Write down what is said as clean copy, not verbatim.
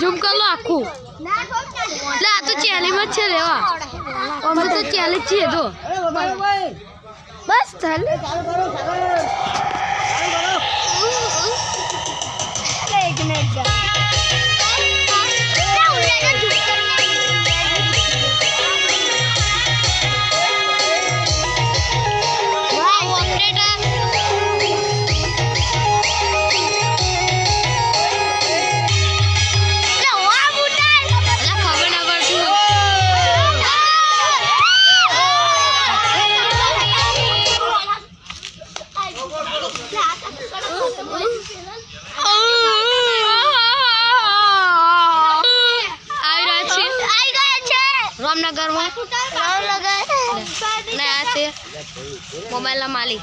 zoom કર લો આખું લે આ તો ચેલેન્જ જ છે લેવા અમે તો ચેલેન્જ છે તો બસ ચાલ એક મિનિટ रामनगर में नया से मोबाइल मालिक